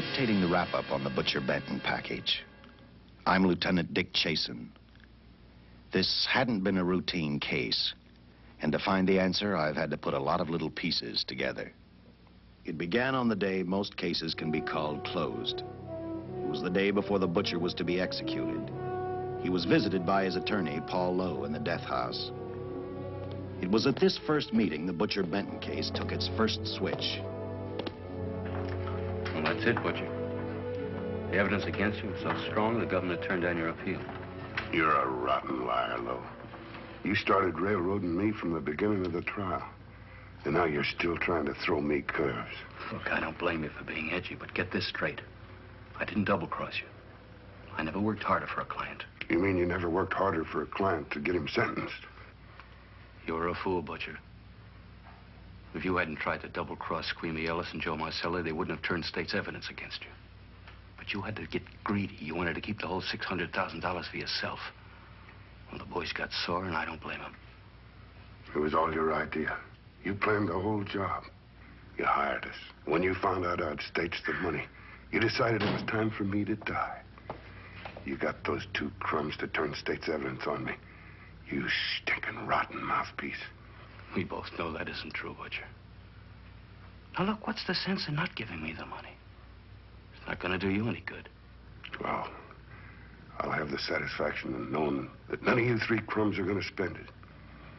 dictating the wrap-up on the Butcher Benton package. I'm Lieutenant Dick Chasen. This hadn't been a routine case, and to find the answer, I've had to put a lot of little pieces together. It began on the day most cases can be called closed. It was the day before the butcher was to be executed. He was visited by his attorney, Paul Lowe, in the death house. It was at this first meeting the Butcher Benton case took its first switch. Well, that's it, Butcher. The evidence against you was so strong, the governor turned down your appeal. You're a rotten liar, Lowe. You started railroading me from the beginning of the trial. And now you're still trying to throw me curves. Look, I don't blame you for being edgy, but get this straight. I didn't double-cross you. I never worked harder for a client. You mean you never worked harder for a client to get him sentenced? You were a fool, Butcher. If you hadn't tried to double-cross Squeamy Ellis and Joe Marcelli, they wouldn't have turned state's evidence against you. But you had to get greedy. You wanted to keep the whole $600,000 for yourself. Well, the boys got sore, and I don't blame them. It was all your idea. You planned the whole job. You hired us. When you found out I'd staged the money, you decided it was time for me to die. You got those two crumbs to turn state's evidence on me. You stinking rotten mouthpiece. We both know that isn't true, Butcher. Now, look, what's the sense in not giving me the money? It's not going to do you any good. Well, I'll have the satisfaction of knowing that none of you three crumbs are going to spend it.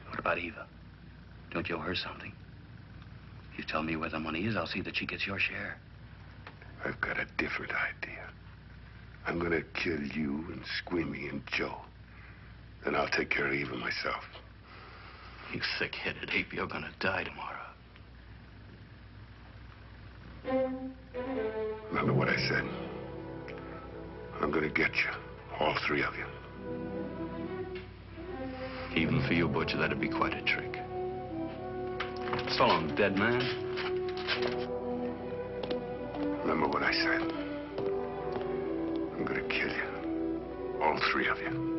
What about Eva? Don't you owe her something? If you tell me where the money is, I'll see that she gets your share. I've got a different idea. I'm going to kill you and Squeamy and Joe. Then I'll take care of Eva myself. You thick-headed ape, you're going to die tomorrow. Remember what I said? I'm going to get you, all three of you. Even for you, Butcher, that'd be quite a trick. So long, dead man. Remember what I said. I'm going to kill you, all three of you.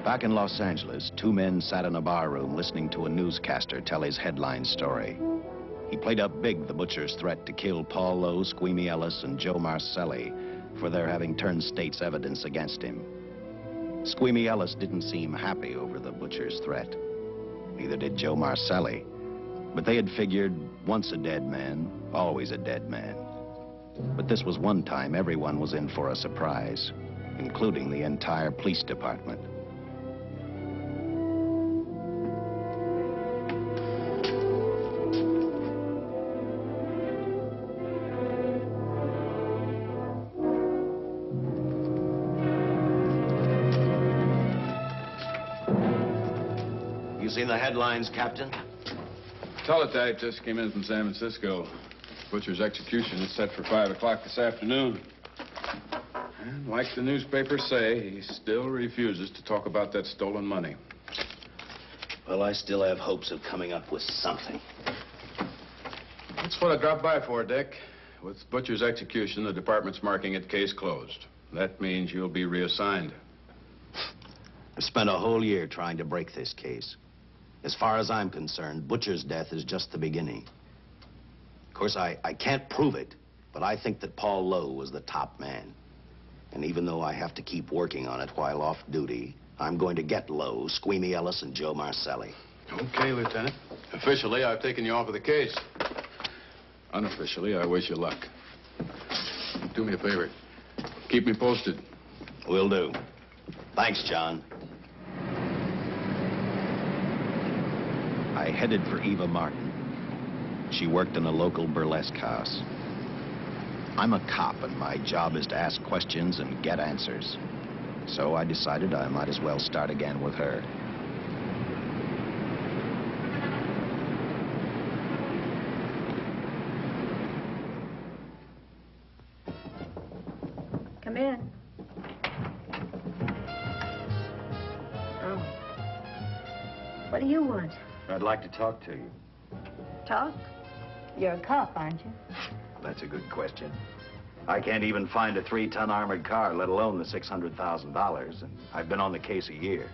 Back in Los Angeles, two men sat in a barroom listening to a newscaster tell his headline story. He played up big the butcher's threat to kill Paul Lowe, Squeamy Ellis, and Joe Marcelli for their having turned state's evidence against him. Squeamy Ellis didn't seem happy over the butcher's threat. Neither did Joe Marcelli. But they had figured, once a dead man, always a dead man. But this was one time everyone was in for a surprise, including the entire police department. Seen the headlines, Captain? Teletype just came in from San Francisco. Butcher's execution is set for 5 o'clock this afternoon. And like the newspapers say, he still refuses to talk about that stolen money. Well, I still have hopes of coming up with something. That's what I dropped by for, Dick. With Butcher's execution, the department's marking it case closed. That means you'll be reassigned. I've spent a whole year trying to break this case. As far as I'm concerned, Butcher's death is just the beginning. Of course, I can't prove it, but I think that Paul Lowe was the top man. And even though I have to keep working on it while off duty, I'm going to get Lowe, Squeamy Ellis, and Joe Marcelli. Okay, Lieutenant. Officially, I've taken you off of the case. Unofficially, I wish you luck. Do me a favor. Keep me posted. Will do. Thanks, John. I headed for Eva Martin. She worked in a local burlesque house. I'm a cop, and my job is to ask questions and get answers. So I decided I might as well start again with her. Come in. Oh. What do you want? I'd like to talk to you. Talk? You're a cop, aren't you? That's a good question. I can't even find a 3-ton armored car, let alone the $600,000, and I've been on the case a year.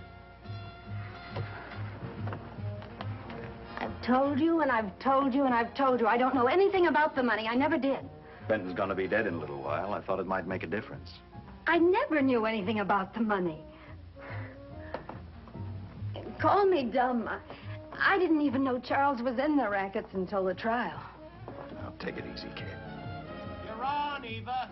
I've told you, and I've told you, and I've told you. I don't know anything about the money. I never did. Benton's gonna be dead in a little while. I thought it might make a difference. I never knew anything about the money. Call me dumb. I didn't even know Charles was in the rackets until the trial. Now, take it easy, kid. You're on, Eva.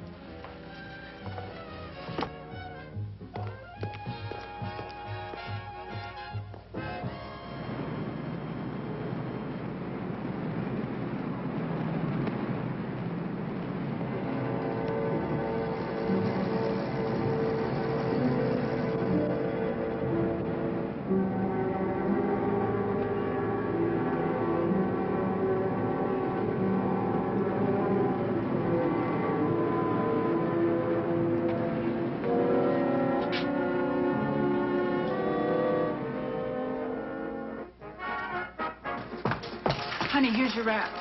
Honey, here's your wrap.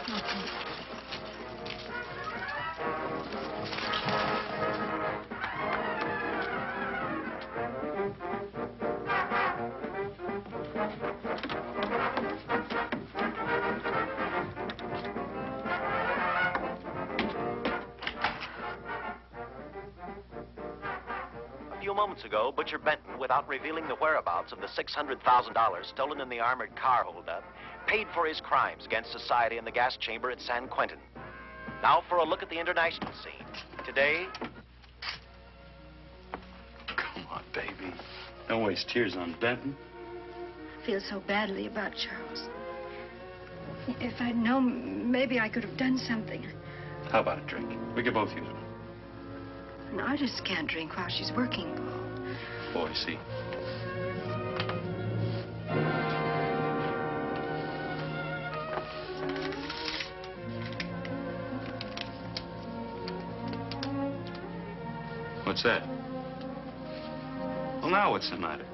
A few moments ago, Butcher Benton, without revealing the whereabouts of the $600,000 stolen in the armored car holdup, paid for his crimes against society in the gas chamber at San Quentin. Now for a look at the international scene. Today... Come on, baby. Don't waste tears on Benton. I feel so badly about Charles. If I'd known, maybe I could have done something. How about a drink? We could both use one. An artist can't drink while she's working, Paul. Boy, see. What's that? Well, now what's the matter?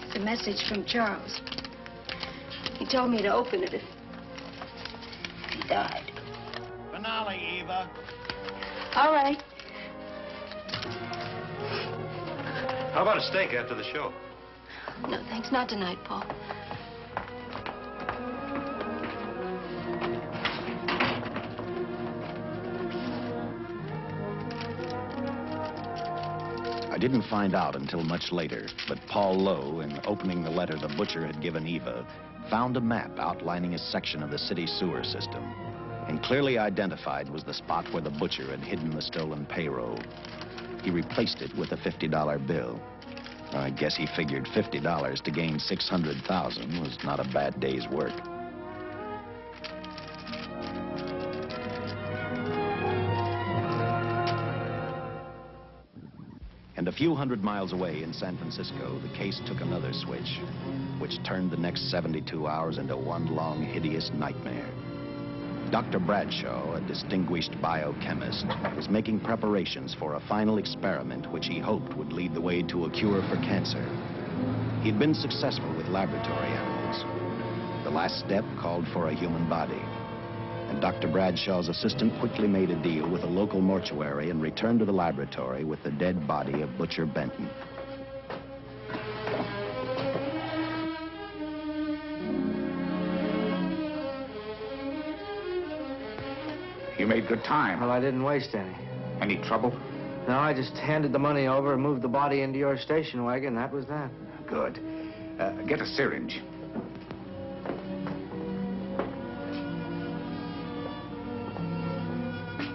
It's a message from Charles. He told me to open it if he died. Finale, Eva. All right. How about a steak after the show? No, thanks. Not tonight, Paul. I didn't find out until much later, but Paul Lowe, in opening the letter the butcher had given Eva, found a map outlining a section of the city sewer system. And clearly identified was the spot where the butcher had hidden the stolen payroll. He replaced it with a $50 bill. I guess he figured $50 to gain $600,000 was not a bad day's work. And a few hundred miles away in San Francisco, the case took another switch, which turned the next 72 hours into one long, hideous nightmare. Dr. Bradshaw, a distinguished biochemist, was making preparations for a final experiment which he hoped would lead the way to a cure for cancer. He'd been successful with laboratory animals. The last step called for a human body. And Dr. Bradshaw's assistant quickly made a deal with a local mortuary and returned to the laboratory with the dead body of Butcher Benton. You made good time. Well, I didn't waste any. Any trouble? No, I just handed the money over and moved the body into your station wagon. That was that. Good. Get a syringe.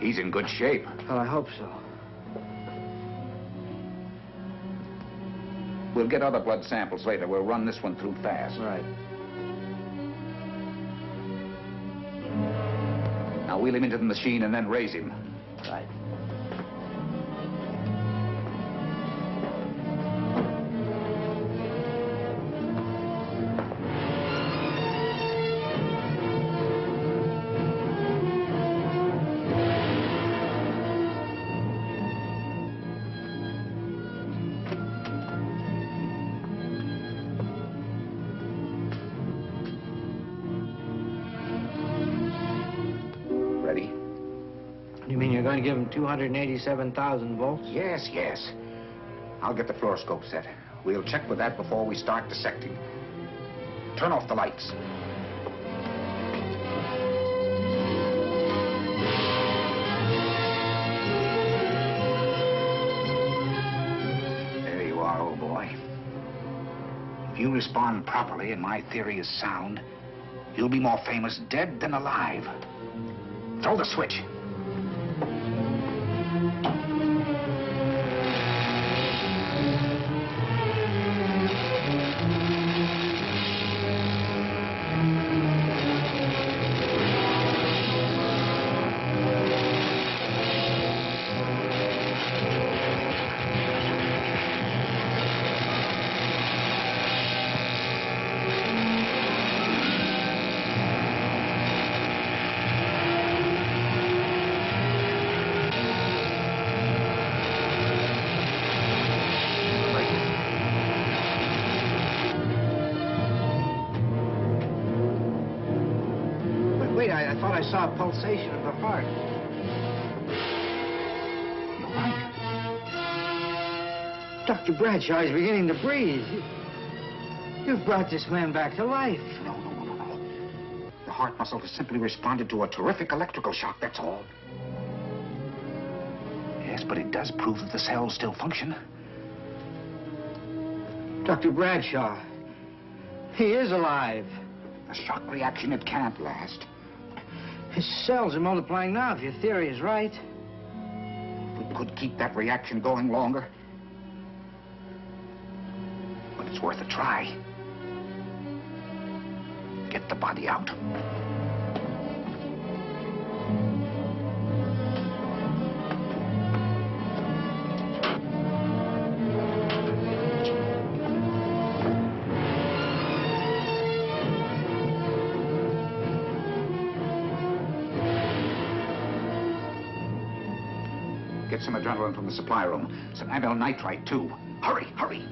He's in good shape. Well, I hope so. We'll get other blood samples later. We'll run this one through fast. Right. Now wheel him into the machine and then raise him. Right. You mean you're going to give him 287,000 volts? Yes, yes. I'll get the fluoroscope set. We'll check with that before we start dissecting. Turn off the lights. There you are, old boy. If you respond properly and my theory is sound, you'll be more famous dead than alive. Throw the switch. I thought I saw a pulsation of the heart. You're right. Dr. Bradshaw is beginning to breathe. You've brought this man back to life. No. The heart muscle has simply responded to a terrific electrical shock, that's all. Yes, but it does prove that the cells still function. Dr. Bradshaw, he is alive. A shock reaction, it can't last. His cells are multiplying now, if your theory is right. We could keep that reaction going longer. But it's worth a try. Get the body out. Get some adrenaline from the supply room. Some amyl nitrite, too. Hurry, hurry.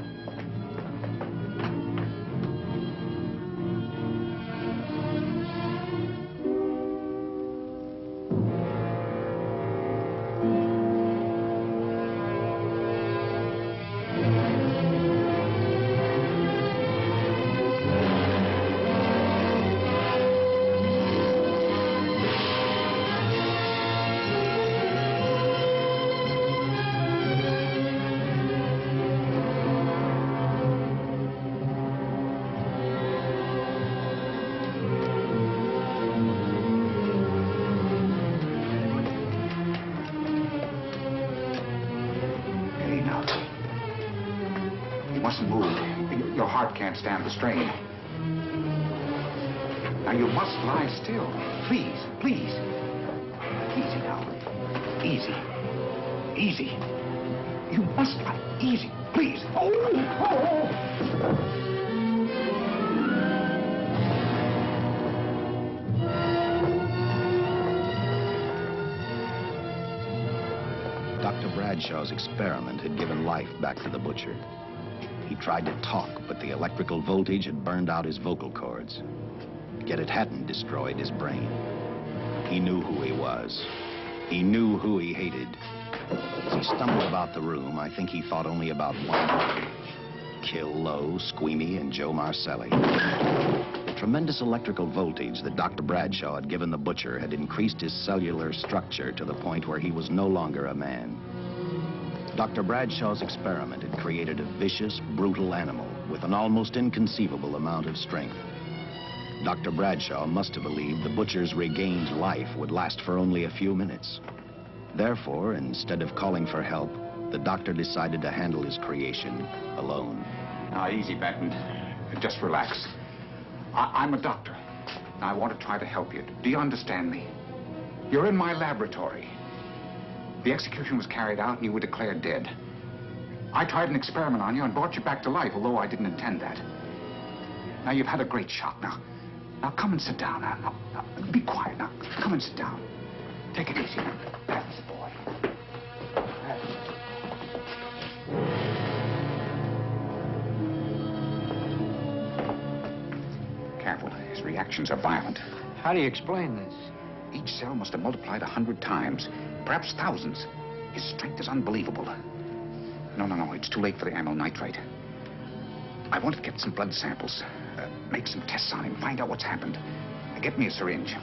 Can't stand the strain. Now you must lie still. Please, please. Easy now. Easy. Easy. You must lie easy, please. Oh! Dr. Bradshaw's experiment had given life back to the butcher. He tried to talk, but the electrical voltage had burned out his vocal cords. Yet it hadn't destroyed his brain. He knew who he was. He knew who he hated. As he stumbled about the room, I think he thought only about one: kill Lowe, Squeamy, and Joe Marcelli. The tremendous electrical voltage that Dr. Bradshaw had given the butcher had increased his cellular structure to the point where he was no longer a man. Dr. Bradshaw's experiment had created a vicious, brutal animal with an almost inconceivable amount of strength. Dr. Bradshaw must have believed the butcher's regained life would last for only a few minutes. Therefore, instead of calling for help, the doctor decided to handle his creation alone. Now, easy, Benton. Just relax. I'm a doctor. I want to try to help you. Do you understand me? You're in my laboratory. The execution was carried out and you were declared dead. I tried an experiment on you and brought you back to life, although I didn't intend that. Now, you've had a great shock. Now come and sit down. Now, be quiet. Now, come and sit down. Take it easy. That's the boy. Careful. His reactions are violent. How do you explain this? Each cell must have multiplied 100 times. perhaps thousands. His strength is unbelievable. No, it's too late for the amyl nitrite. I want to get some blood samples, make some tests on him, find out what's happened. Get me a syringe.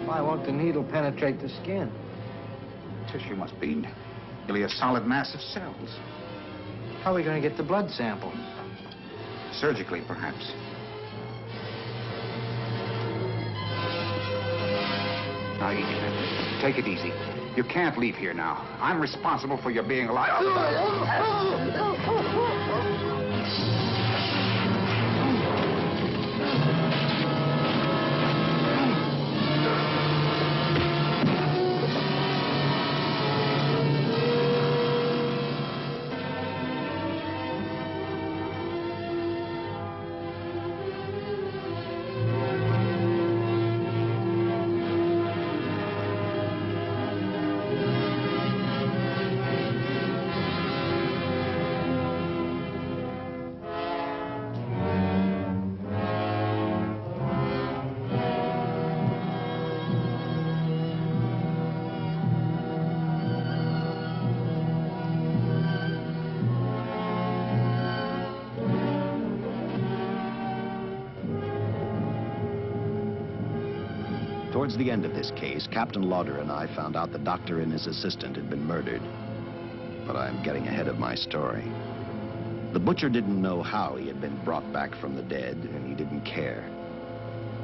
Why won't the needle penetrate the skin? Tissue must be nearly a solid mass of cells. How are we going to get the blood sample? Surgically, perhaps. Now, take it easy. You can't leave here now. I'm responsible for your being alive. Towards the end of this case, Captain Lauder and I found out the doctor and his assistant had been murdered. But I'm getting ahead of my story. The butcher didn't know how he had been brought back from the dead, and he didn't care.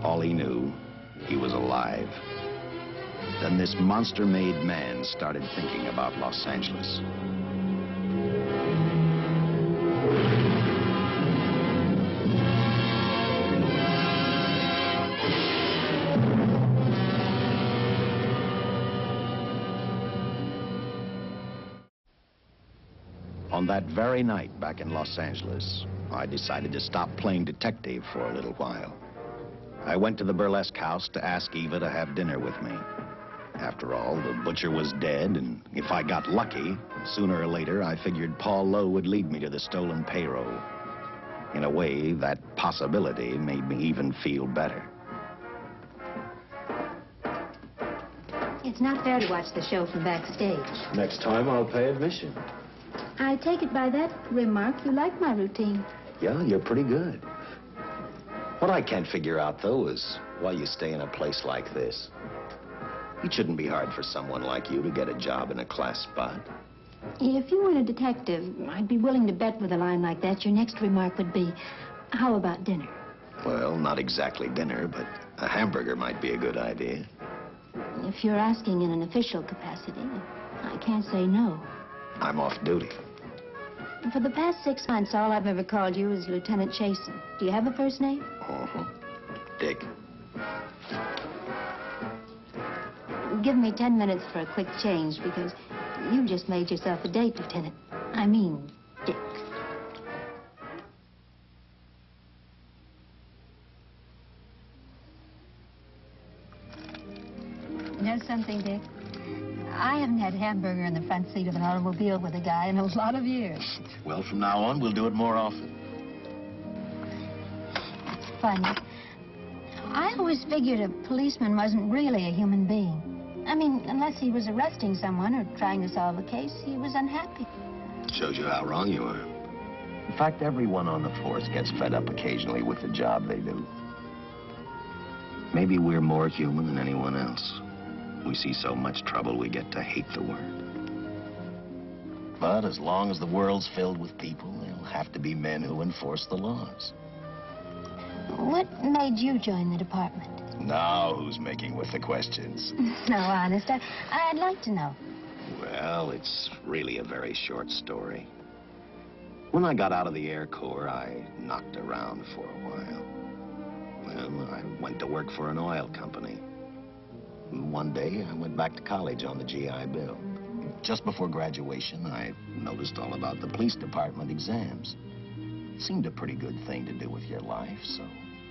All he knew, he was alive. Then this monster-made man started thinking about Los Angeles. On that very night back in Los Angeles, I decided to stop playing detective for a little while. I went to the burlesque house to ask Eva to have dinner with me. After all, the butcher was dead, and if I got lucky, sooner or later, I figured Paul Lowe would lead me to the stolen payroll. In a way, that possibility made me even feel better. It's not fair to watch the show from backstage. Next time, I'll pay admission. I take it by that remark you like my routine. Yeah, you're pretty good. What I can't figure out, though, is why you stay in a place like this. It shouldn't be hard for someone like you to get a job in a class spot. If you weren't a detective, I'd be willing to bet with a line like that your next remark would be, how about dinner? Well, not exactly dinner, but a hamburger might be a good idea. If you're asking in an official capacity, I can't say no. I'm off duty. For the past 6 months, all I've ever called you is Lieutenant Chasen. Do you have a first name? Dick. Give me 10 minutes for a quick change, because you just made yourself a date, Lieutenant. I mean, Dick. You know something, Dick? I haven't had hamburger in the front seat of an automobile with a guy in a lot of years. Well, from now on, we'll do it more often. That's funny. I always figured a policeman wasn't really a human being. I mean, unless he was arresting someone or trying to solve a case, he was unhappy. Shows you how wrong you are. In fact, everyone on the force gets fed up occasionally with the job they do. Maybe we're more human than anyone else. We see so much trouble, we get to hate the word. But as long as the world's filled with people, there'll have to be men who enforce the laws. What made you join the department? Now who's making with the questions? No, honest, I'd like to know. Well, it's really a very short story. When I got out of the Air Corps, I knocked around for a while. Well, I went to work for an oil company. One day, I went back to college on the GI Bill. Just before graduation, I noticed all about the police department exams. Seemed a pretty good thing to do with your life, so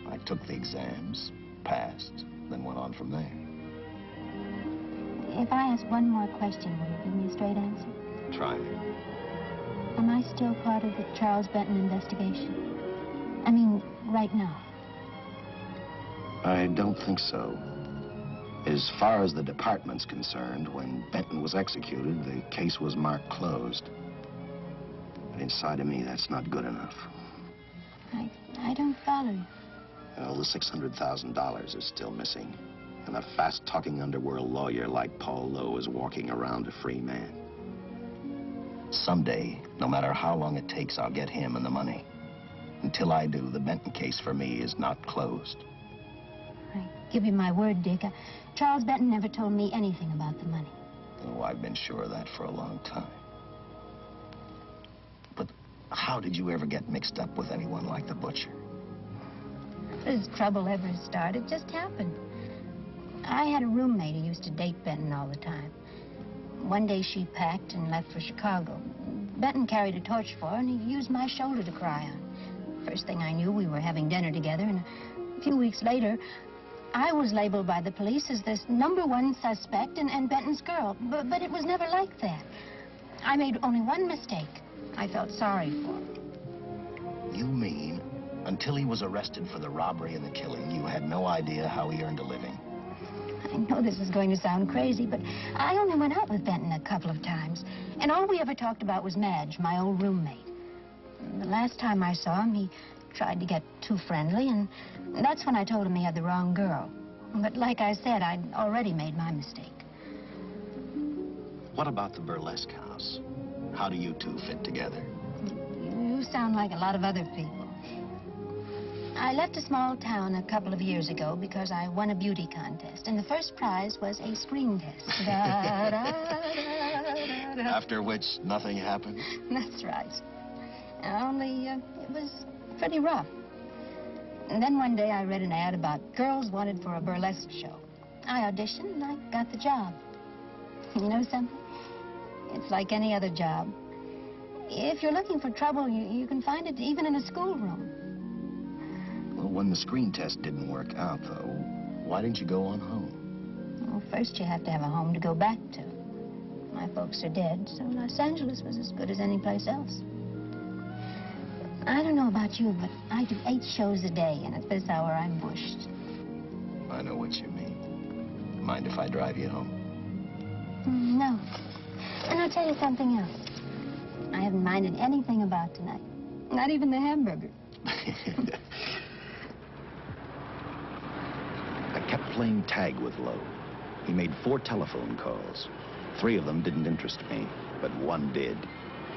I took the exams, passed, then went on from there. If I ask one more question, will you give me a straight answer? Try me. Am I still part of the Charles Benton investigation? I mean, right now. I don't think so. As far as the department's concerned, when Benton was executed, the case was marked closed. But inside of me, that's not good enough. I don't follow you. Well, the $600,000 is still missing. And a fast-talking underworld lawyer like Paul Lowe is walking around a free man. Someday, no matter how long it takes, I'll get him and the money. Until I do, the Benton case for me is not closed. I give you my word, Dick. Charles Benton never told me anything about the money. Oh, I've been sure of that for a long time. But how did you ever get mixed up with anyone like the butcher? This trouble ever started just happened. I had a roommate who used to date Benton all the time. One day she packed and left for Chicago. Benton carried a torch for her, and he used my shoulder to cry on. First thing I knew, we were having dinner together, and a few weeks later, I was labeled by the police as this #1 suspect and Benton's girl. But it was never like that. I made only one mistake. I felt sorry for him. You mean, until he was arrested for the robbery and the killing, you had no idea how he earned a living? I know this is going to sound crazy, but I only went out with Benton a couple of times. And all we ever talked about was Madge, my old roommate. And the last time I saw him, he tried to get too friendly, and that's when I told him he had the wrong girl. But like I said, I'd already made my mistake. What about the burlesque house? How do you two fit together? You sound like a lot of other people. I left a small town a couple of years ago because I won a beauty contest, and the first prize was a screen test. Da, da, da, da, da. After which, nothing happened? That's right. Only, it was pretty rough. And then one day I read an ad about girls wanted for a burlesque show. I auditioned and I got the job. You know something? It's like any other job. If you're looking for trouble, you can find it even in a schoolroom. Well, when the screen test didn't work out, though, why didn't you go on home? Well, first you have to have a home to go back to. My folks are dead, so Los Angeles was as good as any place else. I don't know about you, but I do 8 shows a day, and at this hour I'm bushed. I know what you mean. Mind if I drive you home? No. And I'll tell you something else. I haven't minded anything about tonight. Not even the hamburger. I kept playing tag with Lowe. He made 4 telephone calls. 3 of them didn't interest me, but one did.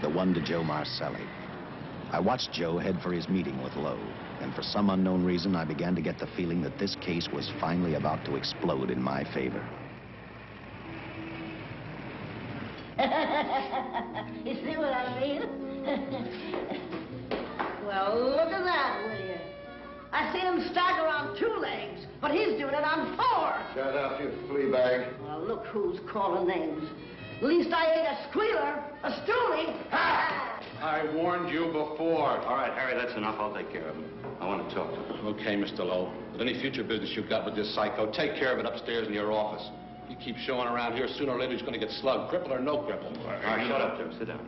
The one to Joe Marcelli. I watched Joe head for his meeting with Lowe, and for some unknown reason, I began to get the feeling that this case was finally about to explode in my favor. You see what I mean? Well, look at that, will you? I see him stagger on 2 legs, but he's doing it on 4. Shut up, you flea bag. Well, look who's calling names. At least I ain't a squealer, a stoolie. Ha! I warned you before. All right, Harry, that's enough. I'll take care of him. I want to talk to him. Okay, Mr. Lowe. But any future business you've got with this psycho, take care of it upstairs in your office. If you keep showing around here, sooner or later he's going to get slugged, cripple or no cripple. All right, shut up, Joe. Sit down.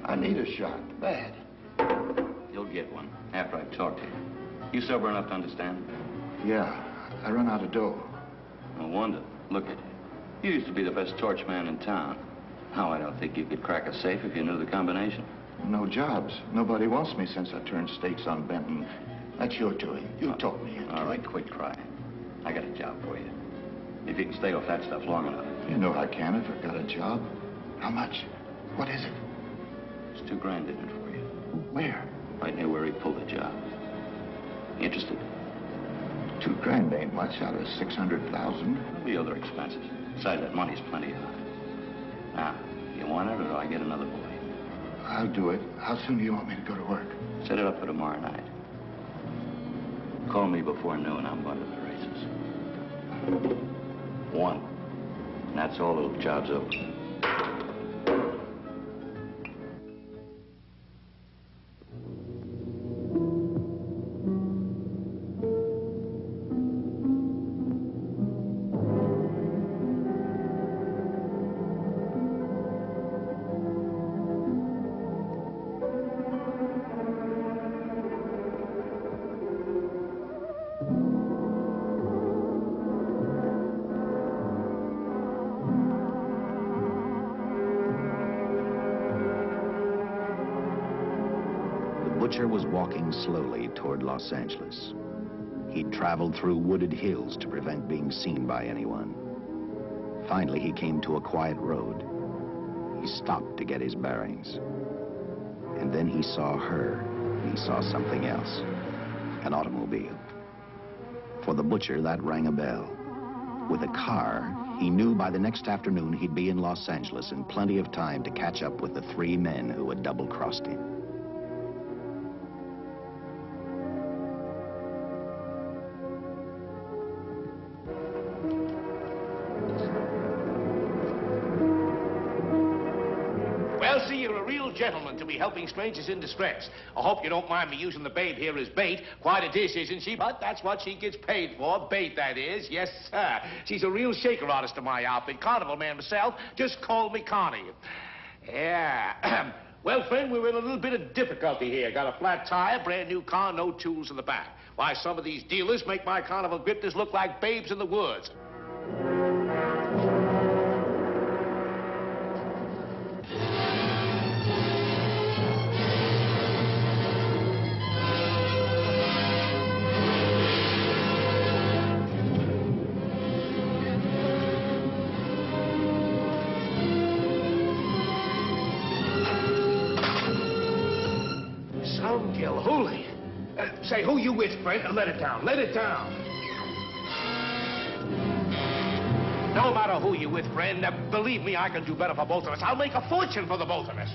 I need a shot. Bad. You'll get one after I talk to you. You sober enough to understand? Yeah, I run out of dough. No wonder. Look at you. You used to be the best torch man in town. Now I don't think you could crack a safe if you knew the combination. No jobs. Nobody wants me since I turned stakes on Benton. That's your doing. You talked me into it. All right, quit crying. I got a job for you. If you can stay off that stuff long enough. You know I can if I've got a job. How much? What is it? There's $2 grand in it for you. Where? Right near where he pulled the job. Interested? $2 grand ain't much out of 600,000. There'll be other expenses. Besides, that money's plenty of it. Now, you want it, or do I get another boy? I'll do it. How soon do you want me to go to work? Set it up for tomorrow night. Call me before noon. I'm going to the races. 1. And that's all. The job's over. Butcher was walking slowly toward Los Angeles. He'd traveled through wooded hills to prevent being seen by anyone. Finally, he came to a quiet road. He stopped to get his bearings. And then he saw her, and he saw something else. An automobile. For the butcher, that rang a bell. With a car, he knew by the next afternoon he'd be in Los Angeles in plenty of time to catch up with the 3 men who had double-crossed him. Gentleman to be helping strangers in distress. I hope you don't mind me using the babe here as bait. Quite a dish, isn't she? But that's what she gets paid for. Bait, that is. Yes, sir. She's a real shaker artist of my outfit. Carnival man myself. Just call me Connie. Yeah. Well, friend, we're in a little bit of difficulty here. Got a flat tire, brand new car, no tools in the back. Why, some of these dealers make my carnival grifters look like babes in the woods. Holy. Say, who you with, friend? Let it down. Let it down. No matter who you with, friend, believe me, I can do better for both of us. I'll make a fortune for the both of us.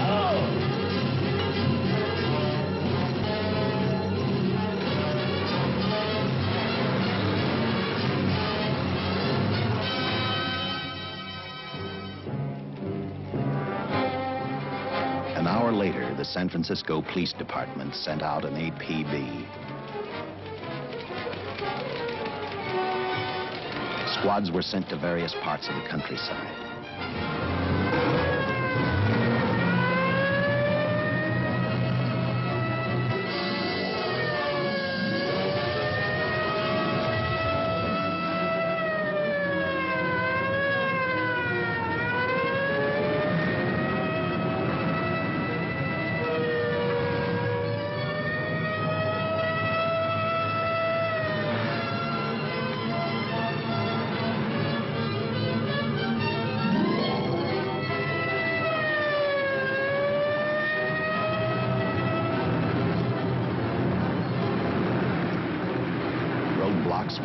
Oh. An hour later, the San Francisco Police Department sent out an APB. Squads were sent to various parts of the countryside.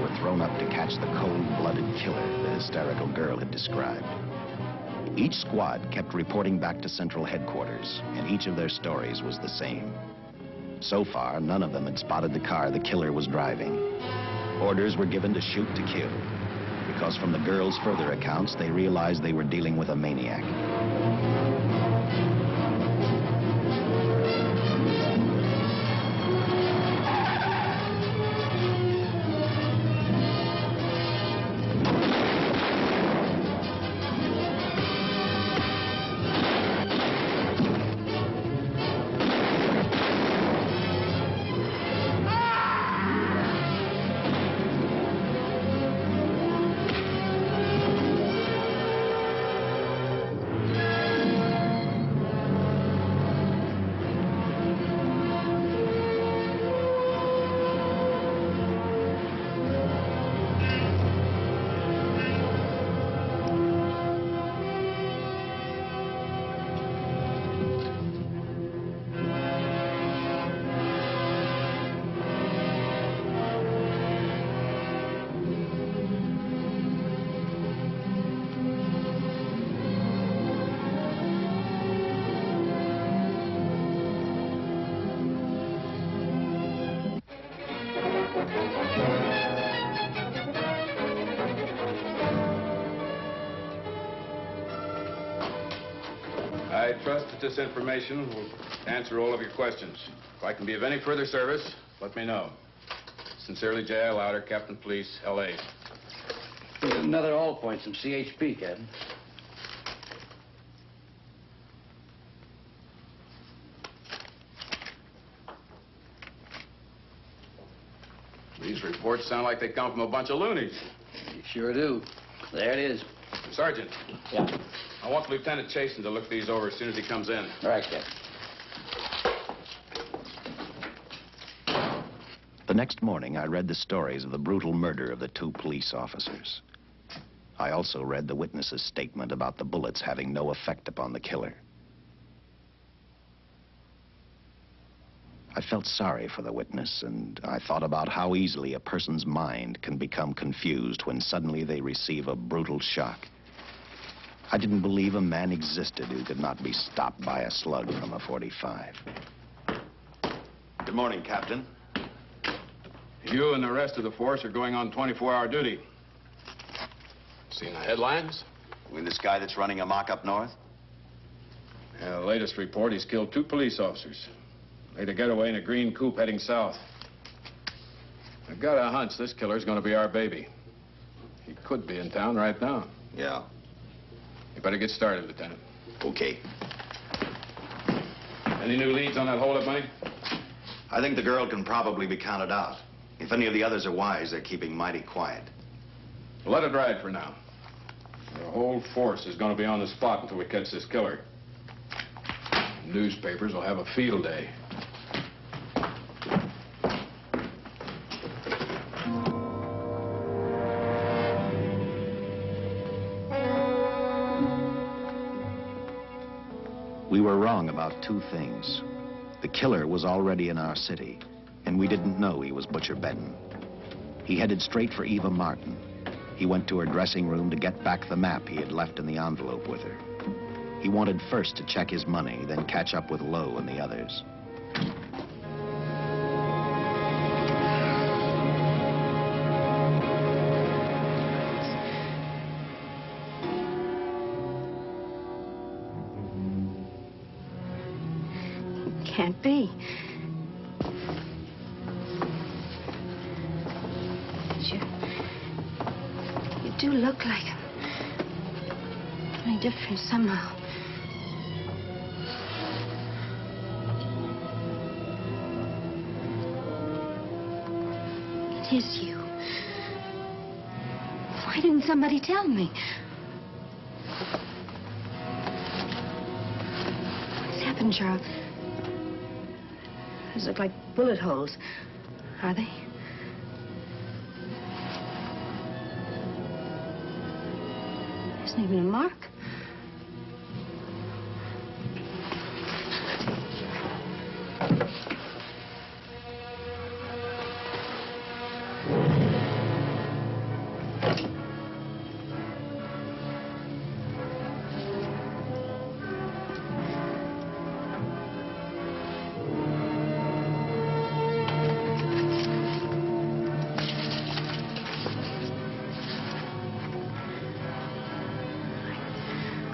Were thrown up to catch the cold-blooded killer the hysterical girl had described. Each squad kept reporting back to Central Headquarters, and each of their stories was the same. So far, none of them had spotted the car the killer was driving. Orders were given to shoot to kill, because from the girls' further accounts, they realized they were dealing with a maniac. I trust that this information will answer all of your questions. If I can be of any further service, let me know. Sincerely, J.I. Louder, Captain Police, L.A. Here's another all points from CHP, Captain. These reports sound like they come from a bunch of loonies. You sure do. There it is. Sergeant. Yeah. I want Lieutenant Chasen to look these over as soon as he comes in. All right, Captain. The next morning, I read the stories of the brutal murder of the 2 police officers. I also read the witness's statement about the bullets having no effect upon the killer. I felt sorry for the witness, and I thought about how easily a person's mind can become confused when suddenly they receive a brutal shock. I didn't believe a man existed who could not be stopped by a slug from a .45. Good morning, Captain. You and the rest of the force are going on 24-hour duty. Seen the headlines? You mean this guy that's running amok up north? The latest report, he's killed 2 police officers. Made a getaway in a green coupe heading south. I've got a hunch this killer's gonna be our baby. He could be in town right now. Yeah. You better get started, Lieutenant. Okay. Any new leads on that holdup money? I think the girl can probably be counted out. If any of the others are wise, they're keeping mighty quiet. Well, let it ride for now. The whole force is gonna be on the spot until we catch this killer. Newspapers will have a field day. We were wrong about 2 things. The killer was already in our city, and we didn't know he was Butcher Benton. He headed straight for Eva Martin. He went to her dressing room to get back the map he had left in the envelope with her. He wanted first to check his money, then catch up with Lowe and the others. Can't be. You do look like him. Only different somehow. It is you. Why didn't somebody tell me? What's happened, Charles? Those look like bullet holes. Are they? There isn't even a mark.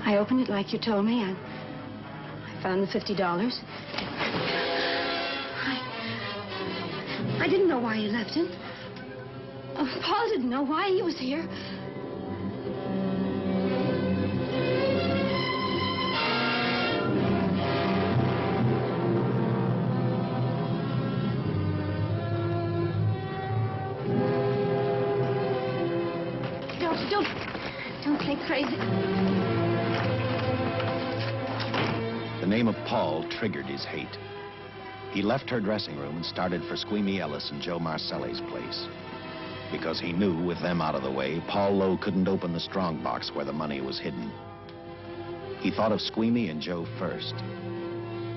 I opened it like you told me. I found the $50. I didn't know why you left him. Paul didn't know why he was here. Don't play crazy. The name of Paul triggered his hate. He left her dressing room and started for Squeamy Ellis and Joe Marcelli's place. Because he knew, with them out of the way, Paul Lowe couldn't open the strong box where the money was hidden. He thought of Squeamy and Joe first.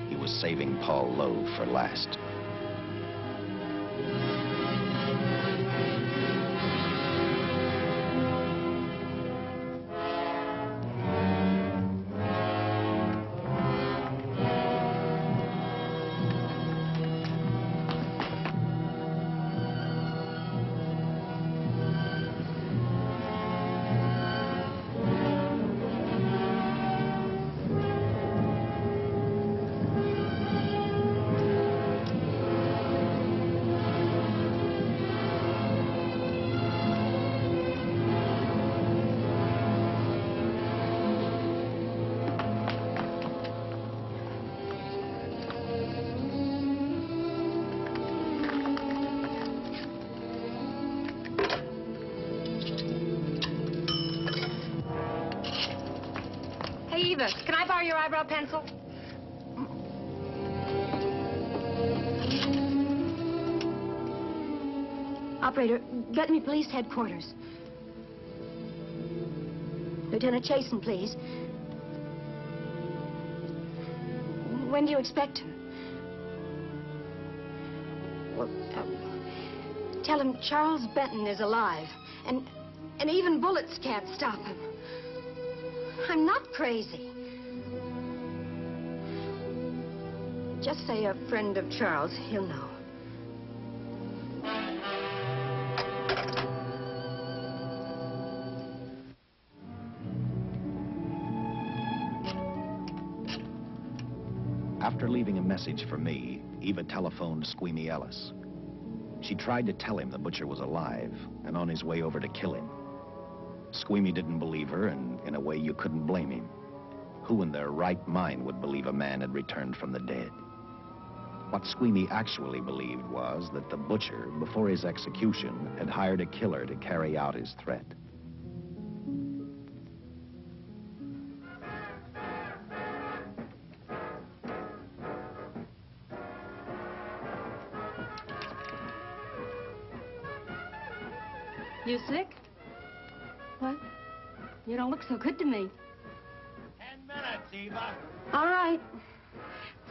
He was saving Paul Lowe for last. Eva, can I borrow your eyebrow pencil? Operator, get me police headquarters. Lieutenant Chasen, please. When do you expect him? Well, tell him Charles Benton is alive, and even bullets can't stop him. I'm not crazy. Just say a friend of Charles. He'll know. After leaving a message for me, Eva telephoned Squeamy Ellis. She tried to tell him the butcher was alive and on his way over to kill him. Squeamy didn't believe her, and in a way you couldn't blame him. Who in their right mind would believe a man had returned from the dead? What Squeamy actually believed was that the butcher, before his execution, had hired a killer to carry out his threat. You sick? What? You don't look so good to me. 10 minutes, Eva. All right.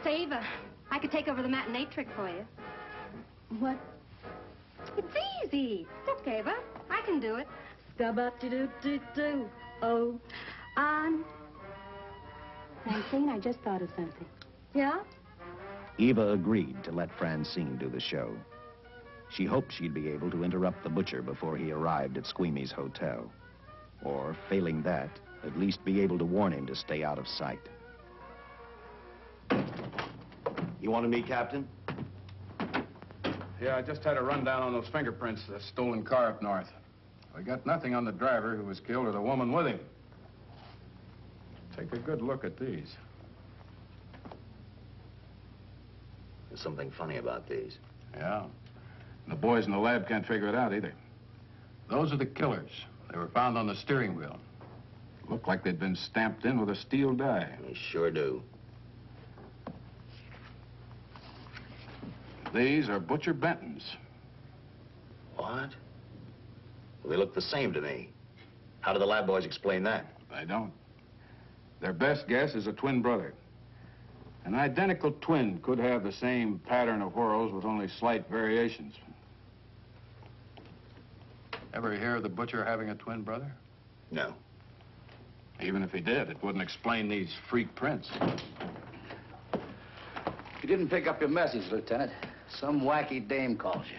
Say, Eva, I could take over the matinee trick for you. What? It's easy. Look, Eva, I can do it. Scub-up-de-doo-doo-doo. Oh, I'm... Francine, I just thought of something. Yeah? Eva agreed to let Francine do the show. She hoped she'd be able to interrupt the butcher before he arrived at Squeamy's hotel. Or, failing that, at least be able to warn him to stay out of sight. You wanted me, Captain? Yeah, I just had a rundown on those fingerprints of the stolen car up north. We got nothing on the driver who was killed or the woman with him. Take a good look at these. There's something funny about these. Yeah. And the boys in the lab can't figure it out either. Those are the killers. They were found on the steering wheel. Looked like they'd been stamped in with a steel die. They sure do. These are Butcher Benton's. What? Well, they look the same to me. How do the lab boys explain that? They don't. Their best guess is a twin brother. An identical twin could have the same pattern of whorls with only slight variations. Ever hear of the butcher having a twin brother? No. Even if he did, it wouldn't explain these freak prints. You didn't pick up your message, Lieutenant. Some wacky dame calls you.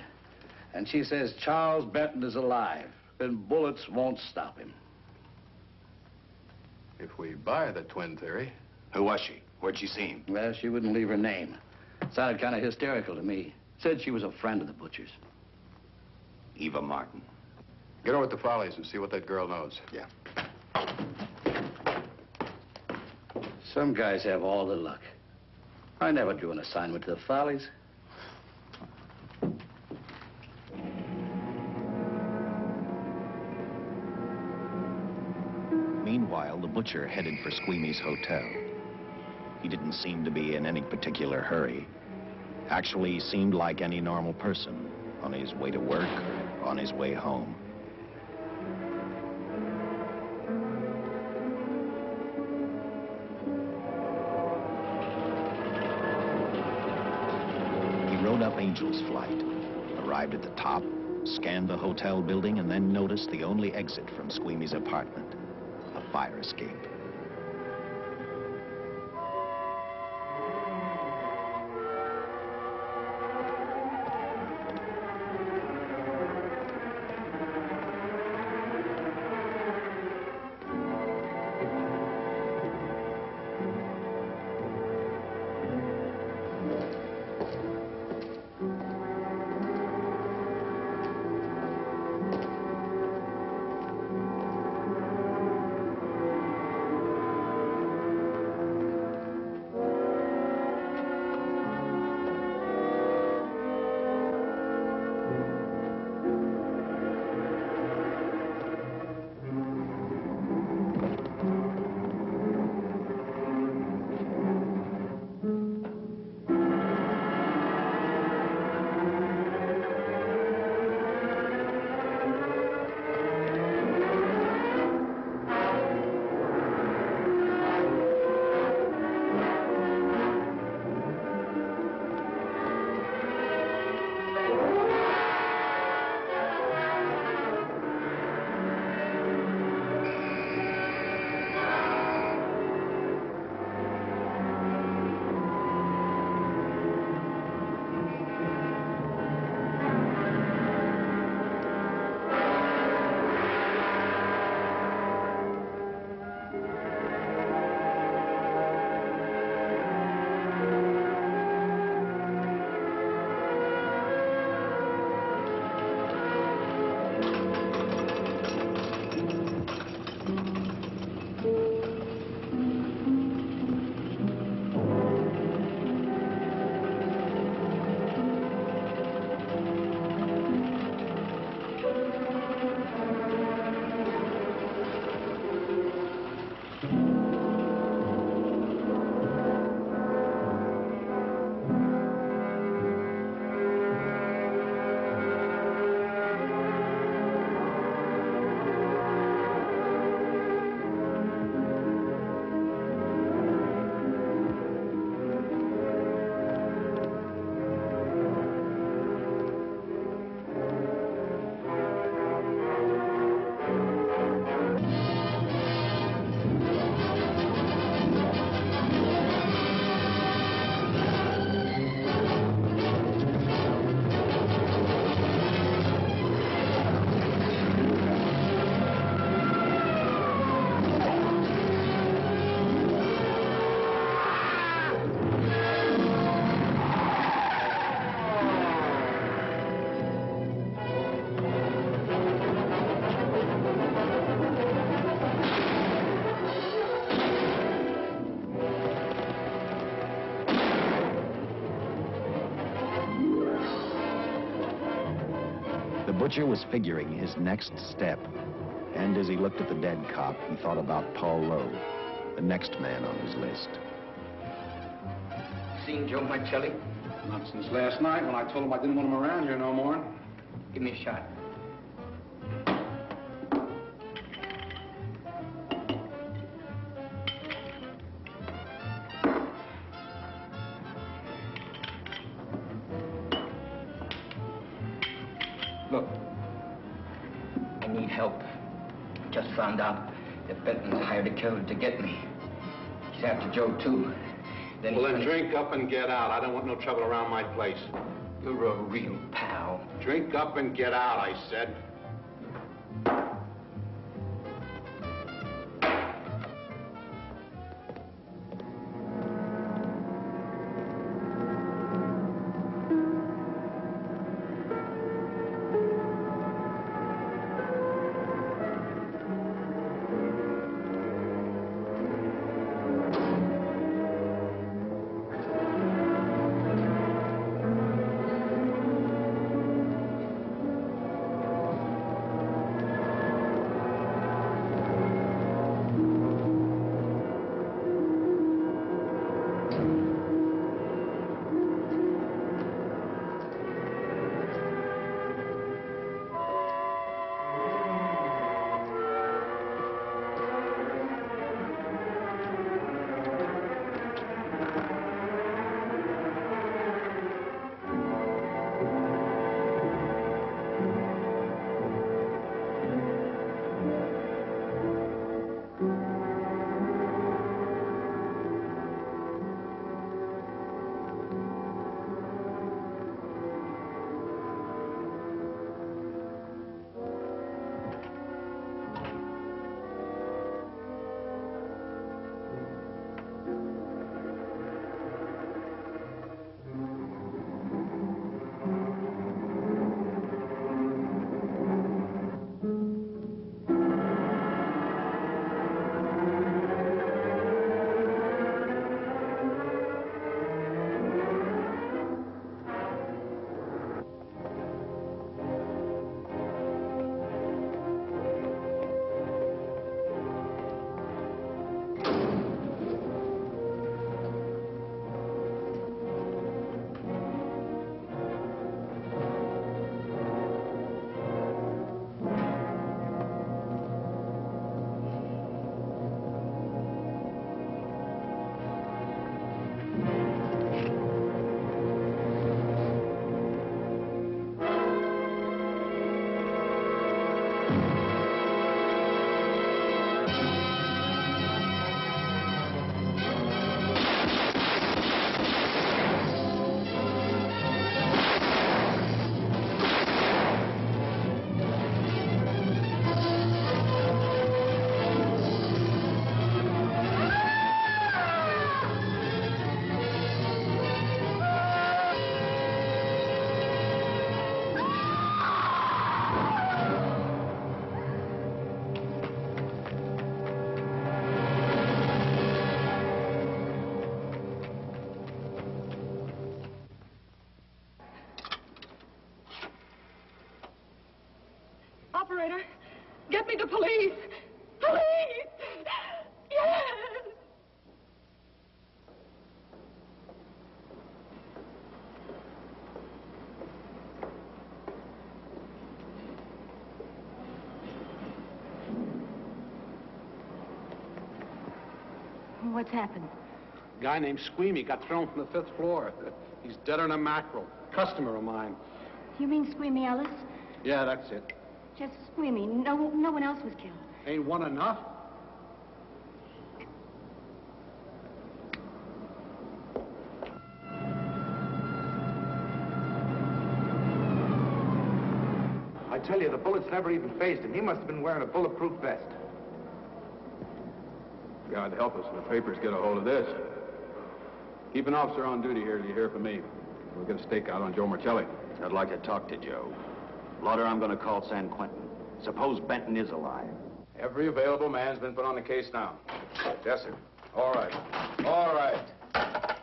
And she says Charles Benton is alive, and bullets won't stop him. If we buy the twin theory... Who was she? Where'd she see him? Well, she wouldn't leave her name. Sounded kind of hysterical to me. Said she was a friend of the butcher's. Eva Martin. Get over at the Follies and see what that girl knows. Yeah. Some guys have all the luck. I never drew an assignment to the Follies. Meanwhile, the butcher headed for Squeamy's hotel. He didn't seem to be in any particular hurry. Actually, he seemed like any normal person, on his way to work or on his way home. He rode up Angel's Flight, arrived at the top, scanned the hotel building, and then noticed the only exit from Squeamy's apartment, a fire escape. butcher was figuring his next step. And as he looked at the dead cop, he thought about Paul Lowe, the next man on his list. Seen Joe Marcelli? Not since last night when I told him I didn't want him around here no more. Give me a shot. Look, I need help. Just found out that Benton's hired a killer to get me. He's after Joe, too. Well, then drink up and get out. I don't want no trouble around my place. You're a real pal. Drink up and get out, I said. Operator, get me the police! Police! Yes! What's happened? A guy named Squeamy got thrown from the 5th floor. He's deader than a mackerel. Customer of mine. You mean Squeamy Ellis? Yeah, that's it. Just Squeamy. No one else was killed. Ain't one enough? I tell you, the bullets never even phased him. He must have been wearing a bulletproof vest. God help us if the papers get a hold of this. Keep an officer on duty here till you hear from me. We'll get a stakeout on Joe Marcelli. I'd like to talk to Joe. Lauder, I'm going to call San Quentin. Suppose Benton is alive. Every available man's been put on the case now. Yes, sir. All right. All right.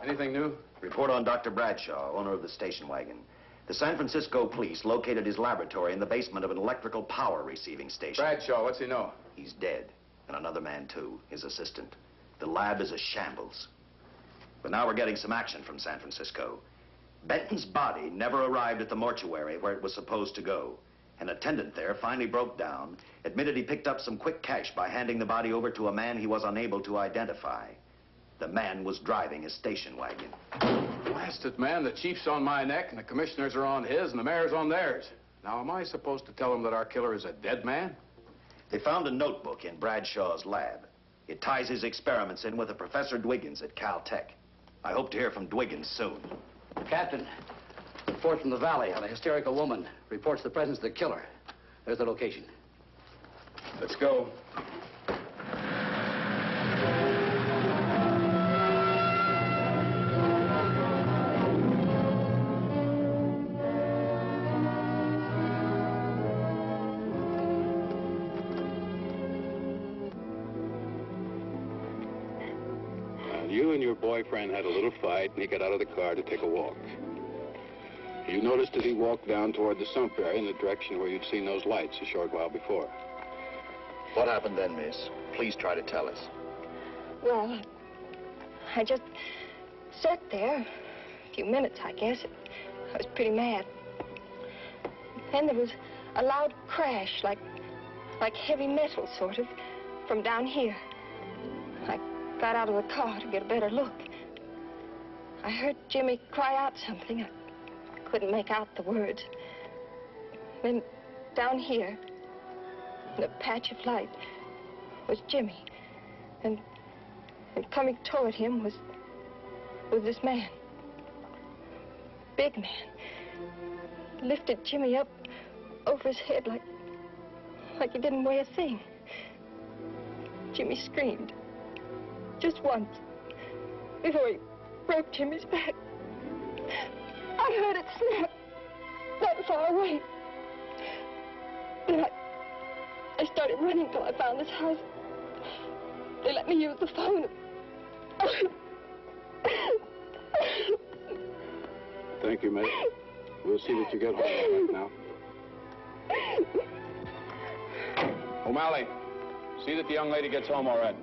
Anything new? Report on Dr. Bradshaw, owner of the station wagon. The San Francisco police located his laboratory in the basement of an electrical power receiving station. Bradshaw, what's he know? He's dead. And another man, too, his assistant. The lab is a shambles. But now we're getting some action from San Francisco. Benton's body never arrived at the mortuary where it was supposed to go. An attendant there finally broke down, admitted he picked up some quick cash by handing the body over to a man he was unable to identify. The man was driving his station wagon. Blasted man, the chief's on my neck, and the commissioners are on his, and the mayor's on theirs. Now, am I supposed to tell them that our killer is a dead man? They found a notebook in Bradshaw's lab. It ties his experiments in with a Professor Dwiggins at Caltech. I hope to hear from Dwiggins soon. Captain, report from the valley on a hysterical woman. Reports the presence of the killer. There's the location. Let's go. You and your boyfriend had a little fight, and he got out of the car to take a walk. You noticed that he walked down toward the sump area in the direction where you'd seen those lights a short while before. What happened then, miss? Please try to tell us. Well, I just sat there a few minutes, I guess. I was pretty mad. Then there was a loud crash, like heavy metal, sort of, from down here. I got out of the car to get a better look. I heard Jimmy cry out something. I couldn't make out the words. Then down here, in a patch of light, was Jimmy. And coming toward him was this man. Big man. Lifted Jimmy up over his head like he didn't weigh a thing. Jimmy screamed. Just once, before he broke Jimmy's back. I heard it snap, not far away. Then I started running till I found this house. They let me use the phone. Thank you, mate. We'll see that you get home right now. O'Malley, see that the young lady gets home all right.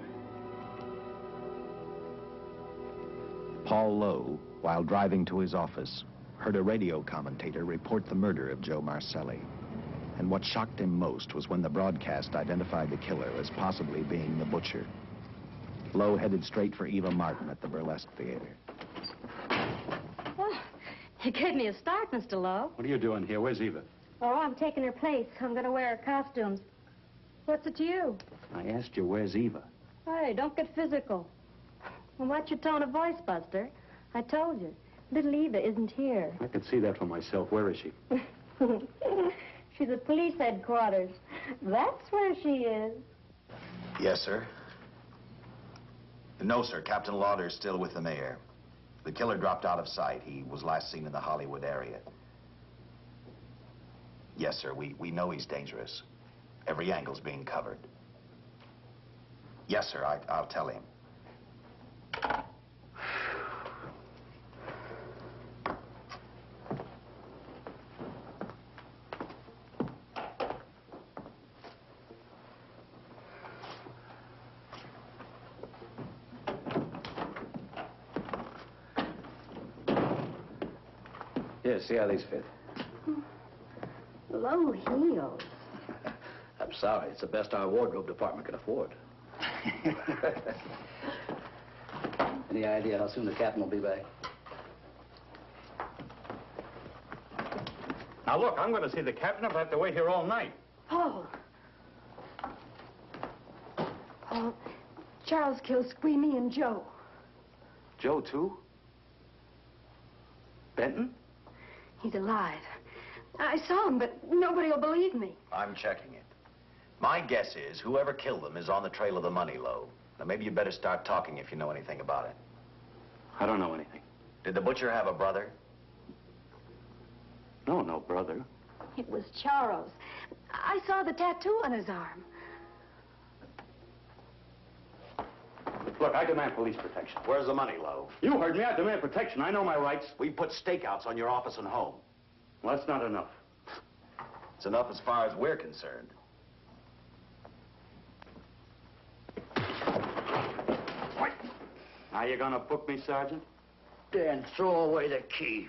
Paul Lowe, while driving to his office, heard a radio commentator report the murder of Joe Marcelli. And what shocked him most was when the broadcast identified the killer as possibly being the butcher. Lowe headed straight for Eva Martin at the Burlesque Theater. Oh, you gave me a start, Mr. Lowe. What are you doing here? Where's Eva? Oh, I'm taking her place. I'm going to wear her costumes. What's it to you? I asked you, where's Eva? Hey, don't get physical. Well, what's your tone of voice, Buster? I told you. Little Eva isn't here. I could see that for myself. Where is she? She's at police headquarters. That's where she is. Yes, sir. No, sir. Captain Lauder's still with the mayor. The killer dropped out of sight. He was last seen in the Hollywood area. Yes, sir. We know he's dangerous. Every angle's being covered. Yes, sir. I'll tell him. Here, see how these fit. Low heels. I'm sorry. It's the best our wardrobe department can afford. Any idea how soon the captain will be back? Now, look, I'm going to see the captain if I have to wait here all night. Paul. Paul, Charles killed Squeamy and Joe. Joe, too? Benton? He's alive. I saw him, but nobody will believe me. I'm checking it. My guess is whoever killed them is on the trail of the money, Lowe. Now, maybe you better start talking if you know anything about it. I don't know anything. Did the butcher have a brother? No brother. It was Charles. I saw the tattoo on his arm. Look, I demand police protection. Where's the money, Lowe? You heard me. I demand protection. I know my rights. We put stakeouts on your office and home. Well, that's not enough. It's enough as far as we're concerned. Now you gonna book me, Sergeant? Then throw away the key.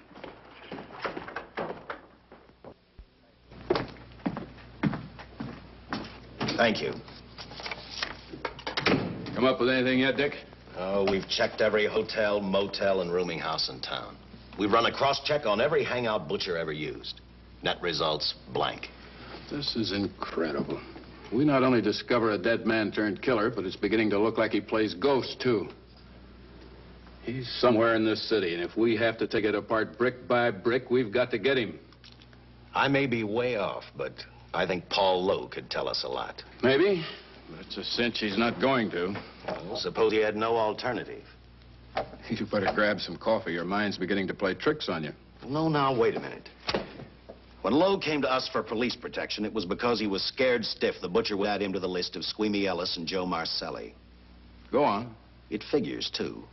Thank you. Come up with anything yet, Dick? Oh, we've checked every hotel, motel, and rooming house in town. We've run a cross-check on every hangout Butcher ever used. Net results, blank. This is incredible. We not only discover a dead man turned killer, but it's beginning to look like he plays ghost, too. He's somewhere in this city, and if we have to take it apart brick by brick, we've got to get him. I may be way off, but I think Paul Lowe could tell us a lot. Maybe, but it's a cinch he's not going to. Well, suppose he had no alternative. You better grab some coffee. Your mind's beginning to play tricks on you. No, now, wait a minute. When Lowe came to us for police protection, it was because he was scared stiff the Butcher would add him to the list of Squeamy Ellis and Joe Marcelli. Go on. It figures, too.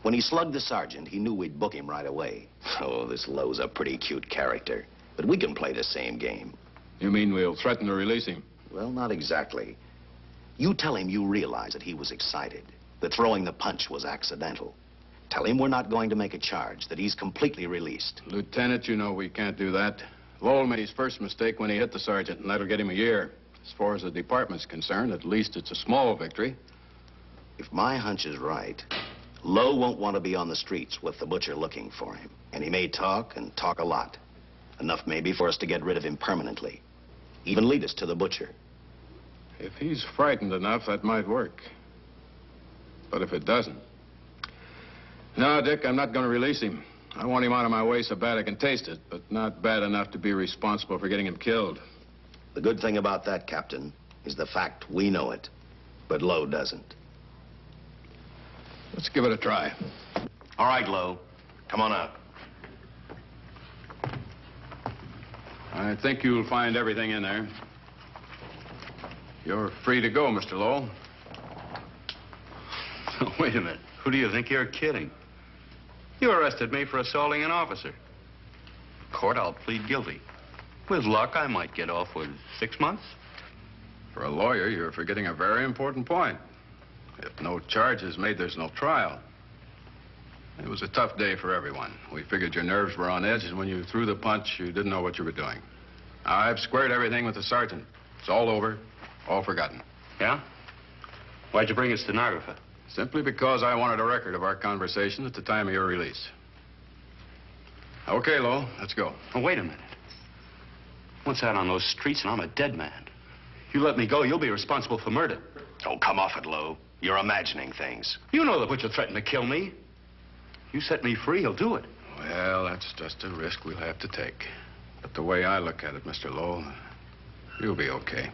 When he slugged the sergeant, he knew we'd book him right away. Oh, this Lowe's a pretty cute character. But we can play the same game. You mean we'll threaten to release him? Well, not exactly. You tell him you realize that he was excited, that throwing the punch was accidental. Tell him we're not going to make a charge, that he's completely released. Lieutenant, you know we can't do that. Lowell made his first mistake when he hit the sergeant, and that'll get him a year. As far as the department's concerned, at least it's a small victory. If my hunch is right, Lowe won't want to be on the streets with the Butcher looking for him. And he may talk, and talk a lot. Enough maybe for us to get rid of him permanently. Even lead us to the Butcher. If he's frightened enough, that might work. But if it doesn't... No, Dick, I'm not going to release him. I want him out of my way so bad I can taste it, but not bad enough to be responsible for getting him killed. The good thing about that, Captain, is the fact we know it, but Lowe doesn't. Let's give it a try. All right, Lowe. Come on out. I think you'll find everything in there. You're free to go, Mr. Lowe. Wait a minute. Who do you think you're kidding? You arrested me for assaulting an officer. Court, I'll plead guilty. With luck, I might get off with 6 months. For a lawyer, you're forgetting a very important point. If no charge is made, there's no trial. It was a tough day for everyone. We figured your nerves were on edge, and when you threw the punch, you didn't know what you were doing. I've squared everything with the sergeant. It's all over, all forgotten. Yeah? Why'd you bring a stenographer? Simply because I wanted a record of our conversation at the time of your release. Okay, Lowe, let's go. Oh, wait a minute. Once out on those streets and I'm a dead man. You let me go, you'll be responsible for murder. Oh, come off it, Lowe. You're imagining things. You know the Butcher threatened to kill me. You set me free, he'll do it. Well, that's just a risk we'll have to take. But the way I look at it, Mr. Lowe, you'll be okay.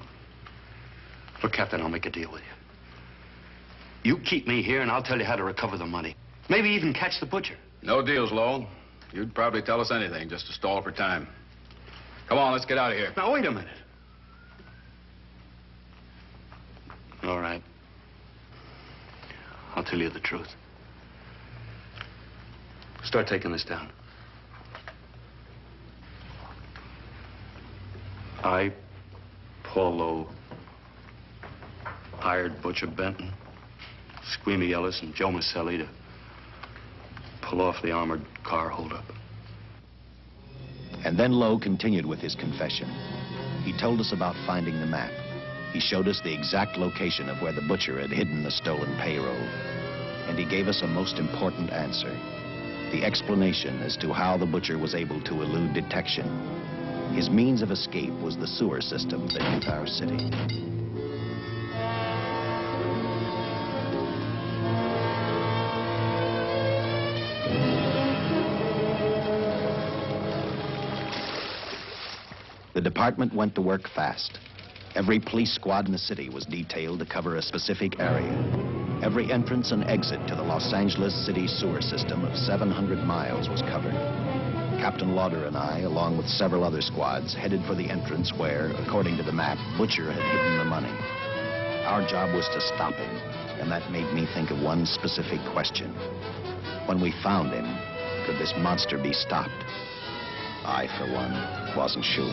Look, Captain, I'll make a deal with you. You keep me here, and I'll tell you how to recover the money. Maybe even catch the Butcher. No deals, Lowell. You'd probably tell us anything just to stall for time. Come on, let's get out of here. Now, wait a minute. All right. I'll tell you the truth. Start taking this down. I, Paul Lowe, hired Butcher Benton, Squeamy Ellis, and Joe Marcelli to pull off the armored car holdup. And then Lowe continued with his confession. He told us about finding the map. He showed us the exact location of where the Butcher had hidden the stolen payroll. And he gave us a most important answer. The explanation as to how the Butcher was able to elude detection. His means of escape was the sewer system beneath our city. The department went to work fast. Every police squad in the city was detailed to cover a specific area. Every entrance and exit to the Los Angeles city sewer system of 700 miles was covered. Captain Lauder and I, along with several other squads, headed for the entrance where, according to the map, Butcher had hidden the money. Our job was to stop him, and that made me think of one specific question. When we found him, could this monster be stopped? I, for one, wasn't sure.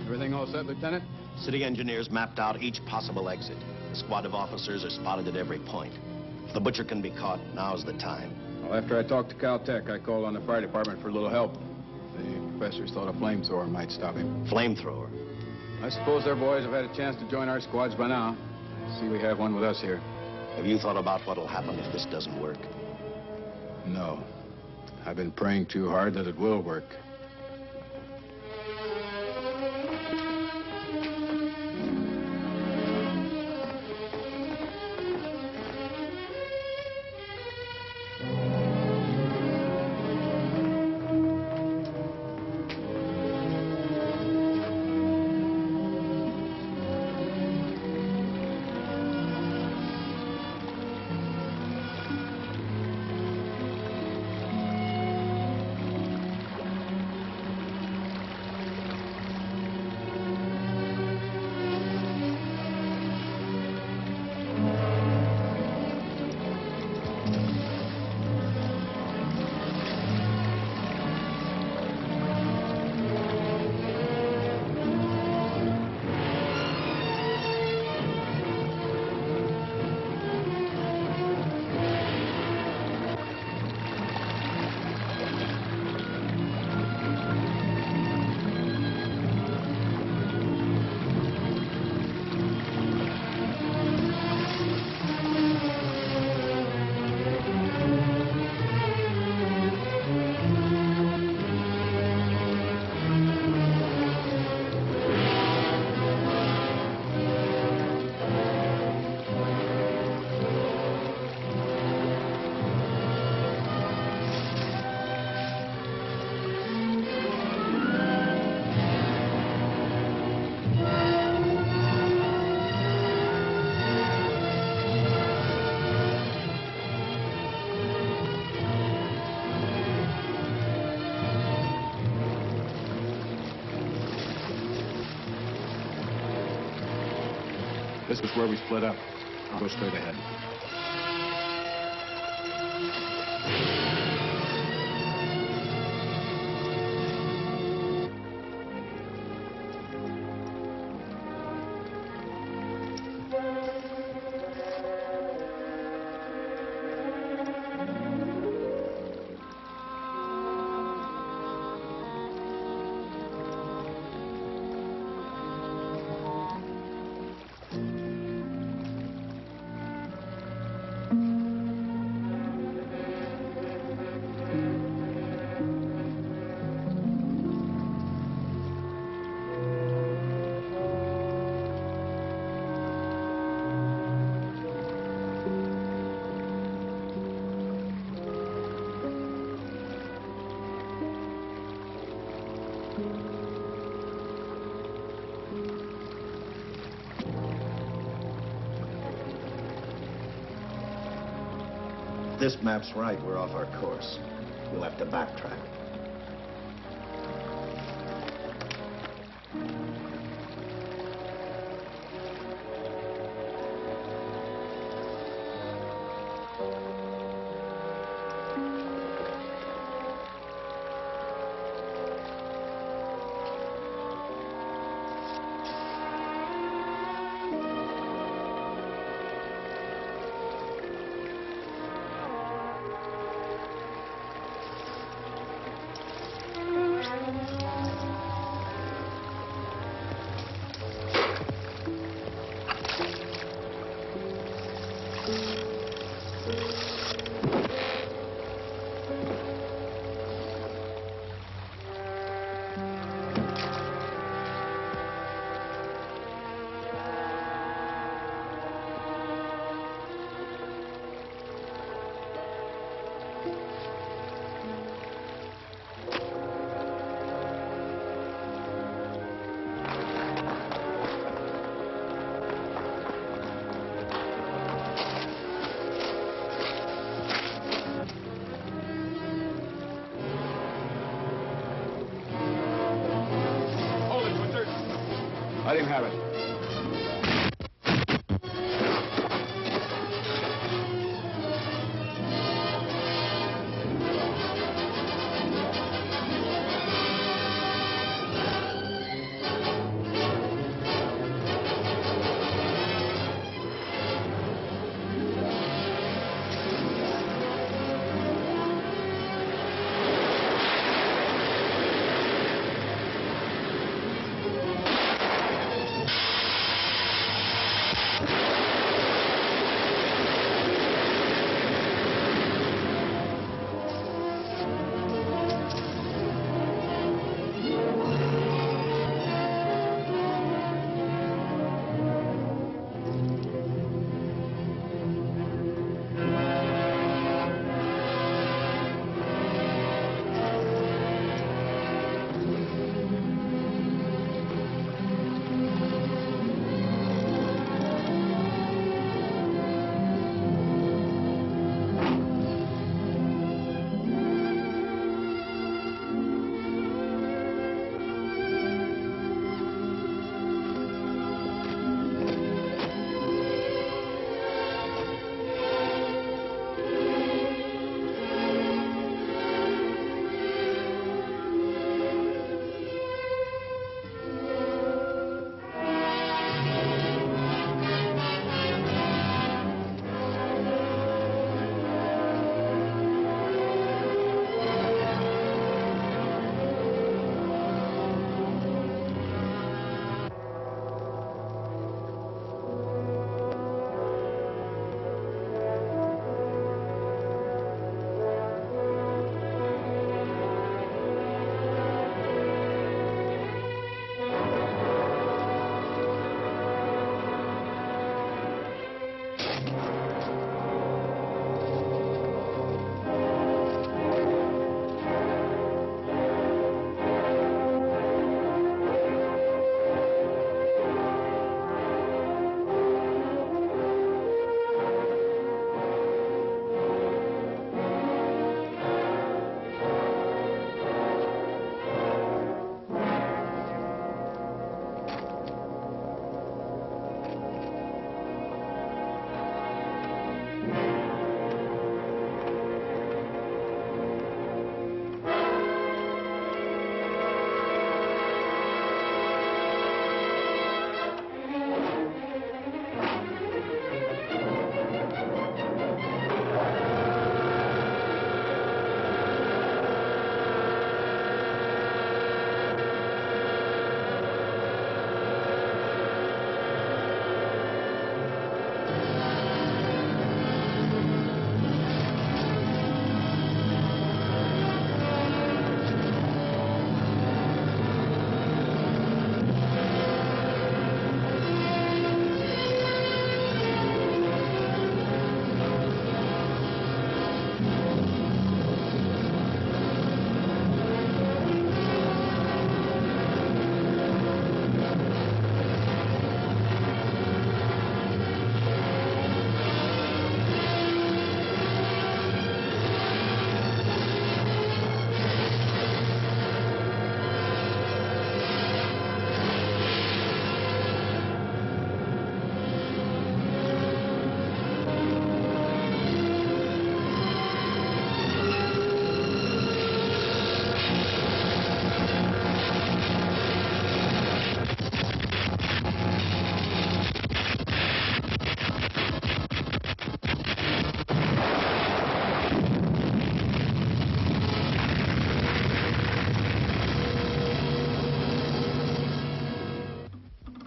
Everything all set, Lieutenant? City engineers mapped out each possible exit. A squad of officers are spotted at every point. If the butcher can be caught, now's the time. Well, after I talked to Caltech, I called on the fire department for a little help. The professors thought a flamethrower might stop him. Flamethrower? I suppose their boys have had a chance to join our squads by now. See, we have one with us here. Have you thought about what'll happen if this doesn't work? No. I've been praying too hard that it will work. This is where we split up. I'll go straight ahead. This map's right, we're off our course. We'll have to backtrack. Let him have it.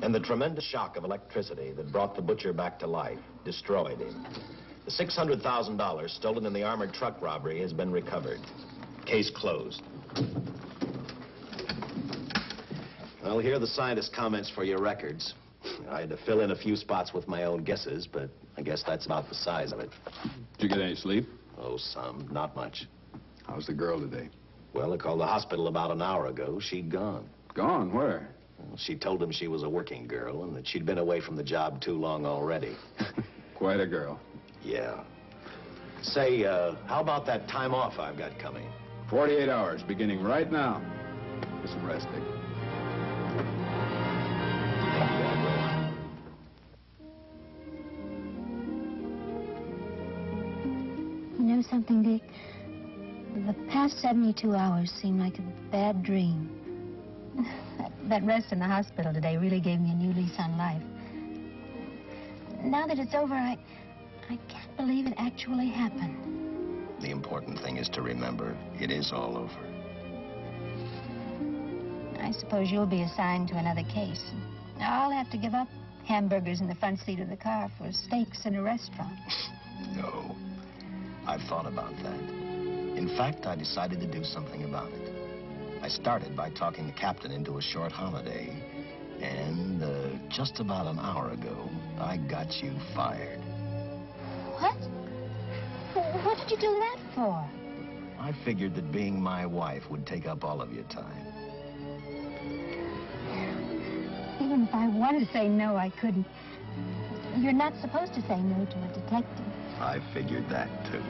And the tremendous shock of electricity that brought the butcher back to life destroyed him. The $600,000 stolen in the armored truck robbery has been recovered. Case closed. Well, here are the scientist's comments for your records. I had to fill in a few spots with my own guesses, but I guess that's about the size of it. Did you get any sleep? Oh, some. Not much. How's the girl today? Well, I called the hospital about an hour ago. She'd gone. Gone? Where? Well, she told them she was a working girl and that she'd been away from the job too long already. Quite a girl. Yeah. Say, how about that time off I've got coming? 48 hours, beginning right now. Get some rest, Dick. something, Dick? The past 72 hours seem like a bad dream. That rest in the hospital today really gave me a new lease on life. Now that it's over, I can't believe it actually happened. The important thing is to remember it is all over. I suppose you'll be assigned to another case. I'll have to give up hamburgers in the front seat of the car for steaks in a restaurant. No. I've thought about that. In fact, I decided to do something about it. I started by talking the captain into a short holiday, and just about an hour ago, I got you fired. What? What did you do that for? I figured that being my wife would take up all of your time. Even if I wanted to say no, I couldn't. You're not supposed to say no to a detective. I figured that, too.